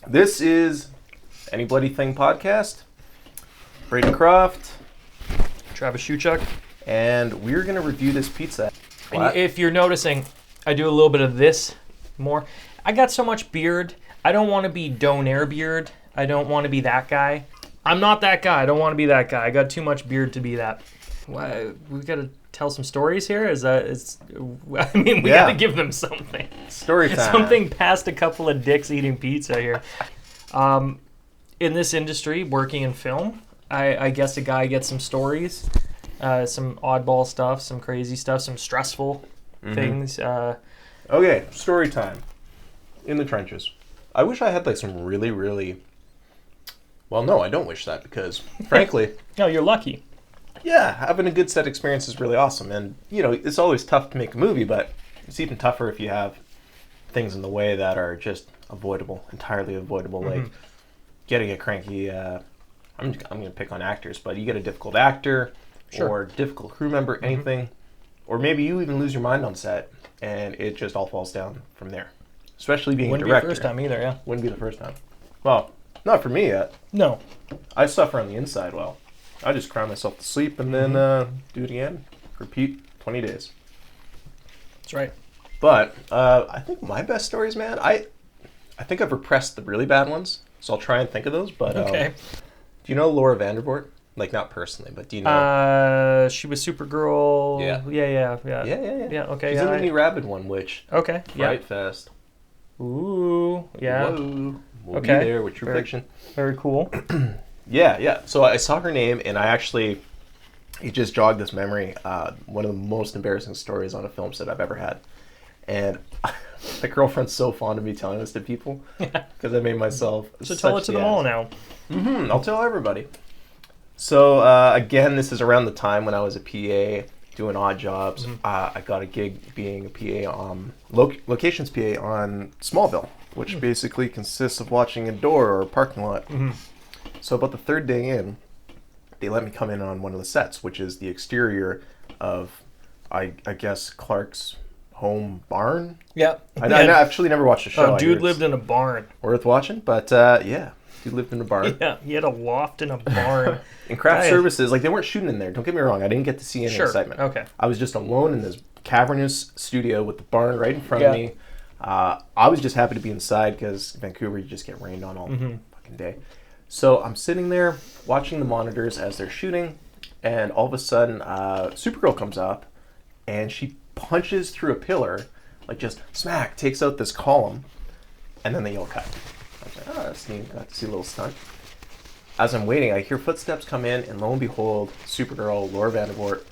This is Any Bloody Thing podcast. Braden Croft. Travis Shuchuk. And we're going to review this pizza. And if you're noticing, I do a little bit of this more. I got so much beard. I don't want to be Donaire beard. I don't want to be that guy. I'm not that guy. I don't want to be that guy. I got too much beard to be that. Why, we got to tell some stories here? We got to give them something. Story time. Something past a couple of dicks eating pizza here. In this industry, working in film, I guess a guy gets some stories, some oddball stuff, some crazy stuff, some stressful things. Okay, story time. In the trenches. I wish I had like some really... Well, no, I don't wish that because, frankly... No, you're lucky. Yeah, having a good set experience is really awesome. And, you know, it's always tough to make a movie, but it's even tougher if you have things in the way that are just avoidable, entirely avoidable. Like getting a cranky, I'm going to pick on actors, but you get a difficult actor or difficult crew member, anything. Or maybe you even lose your mind on set and it just all falls down from there. Especially being a director. Wouldn't be the first time either, yeah. Wouldn't be the first time. Well, not for me yet. No. I suffer on the inside well. I just cry myself to sleep and then do it again. Repeat 20 days. That's right. But I think my best stories, man, I think I've repressed the really bad ones, so I'll try and think of those. But okay. Do you know Laura Vandervoort? Like, not personally, but do you know? She was Supergirl. Yeah. Yeah, okay. She's in the new Rabid one, which... Okay, Fright Fest. Ooh, yeah. Whoa. We'll be there with True Fiction. Very cool. Yeah. So I saw her name, and it just jogged this memory. One of the most embarrassing stories on a film set I've ever had. And my girlfriend's so fond of me telling this to people because I made myself So tell it to them all now. I'll tell everybody. So, again, this is around the time when I was a PA doing odd jobs. I got a gig being a PA, locations PA on Smallville, which basically consists of watching a door or a parking lot. So about the third day in, they let me come in on one of the sets, which is the exterior of, I guess, Clark's home barn. Yeah. I actually never watched the show. Oh, dude lived in a barn. Worth watching, but yeah. Dude lived in a barn. Yeah, he had a loft in a barn. In craft services, like, they weren't shooting in there. Don't get me wrong. I didn't get to see any excitement. Okay. I was just alone in this cavernous studio with the barn right in front of me. I was just happy to be inside because Vancouver, you just get rained on all fucking day. So I'm sitting there watching the monitors as they're shooting, and all of a sudden, Supergirl comes up, and she punches through a pillar, like just smack, takes out this column, and then they yell cut. I was like, oh, that's neat. Got to see a little stunt. As I'm waiting, I hear footsteps come in, and lo and behold, Supergirl, Laura Vandervoort,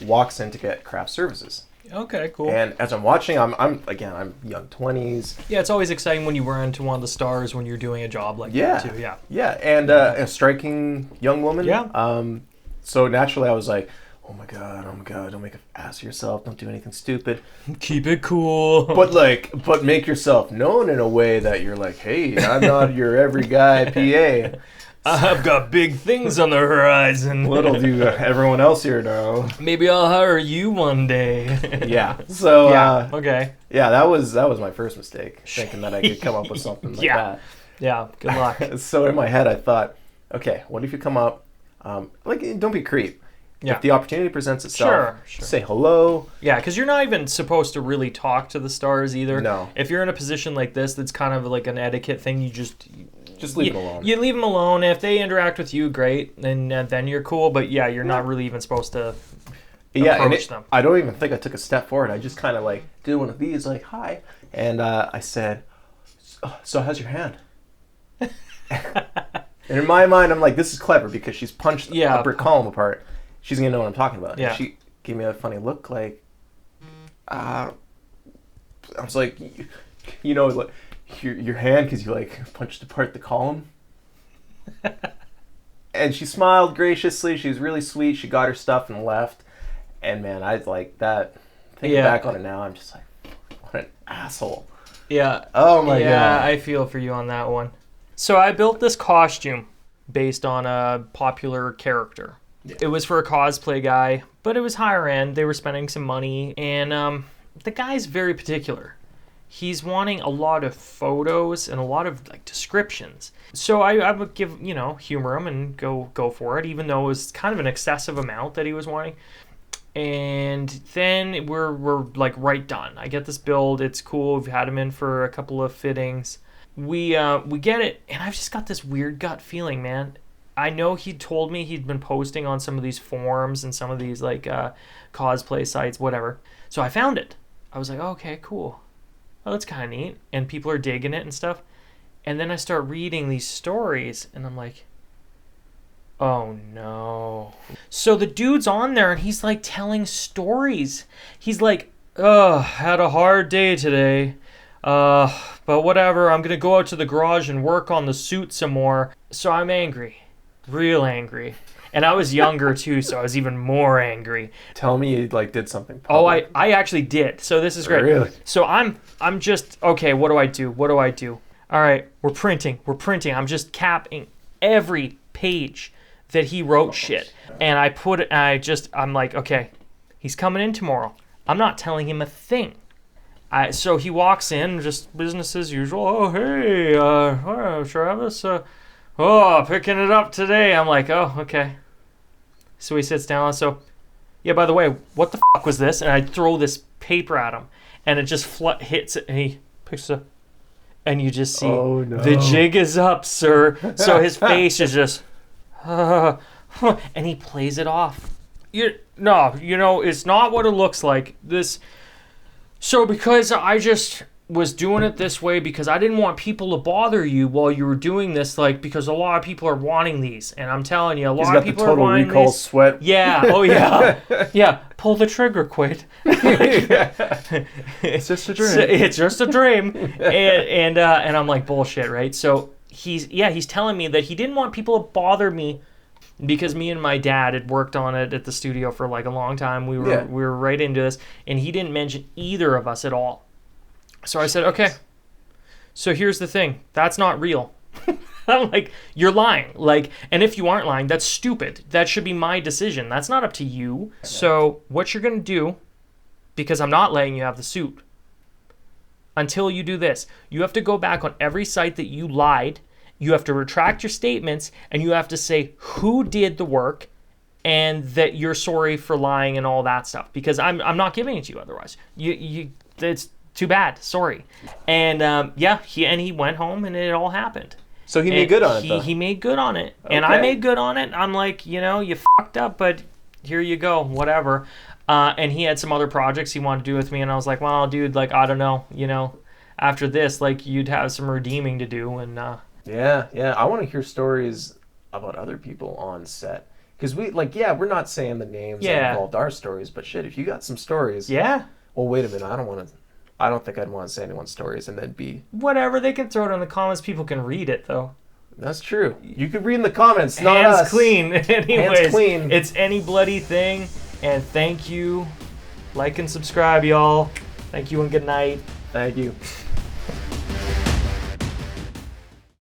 walks in to get craft services. Okay, cool. And as I'm watching, I'm young 20s. Yeah, it's always exciting when you run into one of the stars when you're doing a job like that too. Yeah. Yeah, and a striking young woman. Yeah. So naturally, I was like, oh my god, don't make an ass of yourself. Don't do anything stupid. Keep it cool. But make yourself known in a way that you're like, hey, I'm not your every guy PA. I've got big things on the horizon. Little do everyone else here know. Maybe I'll hire you one day. Yeah. So okay. Yeah, that was my first mistake, thinking that I could come up with something like that. Yeah. Good luck. So in my head, I thought, okay, what if you come up, don't be a creep. Yeah. If the opportunity presents itself, sure. Say hello. Yeah, because you're not even supposed to really talk to the stars either. No. If you're in a position like this, that's kind of like an etiquette thing. You just leave them alone. You leave them alone. If they interact with you, great. Then you're cool. But yeah, you're not really even supposed to approach them. I don't even think I took a step forward. I just kind of like did one of these, like, hi. And I said, so how's your hand? And in my mind, I'm like, this is clever because she's punched a brick column apart. She's going to know what I'm talking about. Yeah. And she gave me a funny look like, I was like, you know, like, your hand because you like punched apart the column. And she smiled graciously. She was really sweet. She got her stuff and left. And man, I like that. Thinking back on it now, I'm just like, what an asshole. Yeah. Oh my god. Yeah, I feel for you on that one. So I built this costume based on a popular character. Yeah. It was for a cosplay guy, but it was higher end. They were spending some money, and the guy's very particular. he's wanting a lot of photos and a lot of like descriptions. So I would give, humor him and go for it, even though it was kind of an excessive amount that he was wanting. And then we're like right done. I get this build. It's cool. We've had him in for a couple of fittings. We get it, and I've just got this weird gut feeling, man. I know he told me he'd been posting on some of these forums and some of these like cosplay sites, whatever. So I found it. I was like, oh, okay, cool. Oh, that's kind of neat. And people are digging it and stuff. And then I start reading these stories, and I'm like, oh no. So the dude's on there, and he's like telling stories. He's like, had a hard day today. But whatever, I'm going to go out to the garage and work on the suit some more. So I'm angry. Real angry. And I was younger too, so I was even more angry. Tell me you like did something public. Oh, I actually did. So this is great. Really? So I'm just, okay, what do I do? All right, we're printing. I'm just capping every page that he wrote shit. And I'm like, okay, he's coming in tomorrow. I'm not telling him a thing. So he walks in, just business as usual. Oh, hey, Travis. Picking it up today. I'm like, oh, okay. So he sits down. So, yeah, by the way, what the fuck was this? And I throw this paper at him, and it just hits it, and he picks it up. And you just see, oh, no. The jig is up, sir. So his face is just, and he plays it off. It's not what it looks like. So because I just was doing it this way because I didn't want people to bother you while you were doing this, like, because a lot of people are wanting these, and I'm telling you, a lot of people are wanting these. He's got the Total Recall sweat. Yeah. Oh yeah. Yeah. Pull the trigger, quit. It's just a dream. It's just a dream. And I'm like, bullshit, right? So he's telling me that he didn't want people to bother me because me and my dad had worked on it at the studio for like a long time. We were right into this, and he didn't mention either of us at all. So I said, okay, so here's the thing. That's not real. I'm like, you're lying. Like, and if you aren't lying, that's stupid. That should be my decision. That's not up to you. Okay. So what you're going to do, because I'm not letting you have the suit, until you do this, you have to go back on every site that you lied. You have to retract your statements, and you have to say who did the work and that you're sorry for lying and all that stuff, because I'm not giving it to you otherwise. It's too bad. Sorry. And he went home, and it all happened. So he made good on it, though. He made good on it. Okay. And I made good on it. I'm like, you fucked up, but here you go, whatever. And he had some other projects he wanted to do with me, and I was like, well, dude, like, I don't know, after this, like, you'd have some redeeming to do. And Yeah, I want to hear stories about other people on set. Because we're not saying the names that involved our stories, but shit, if you got some stories. Yeah. Well, wait a minute, I don't think I'd want to say anyone's stories and then be... Whatever, they can throw it in the comments. People can read it, though. That's true. You could read in the comments, not Hands us. clean. Anyways, Hands clean. It's any bloody thing. And thank you. Like and subscribe, y'all. Thank you and good night. Thank you.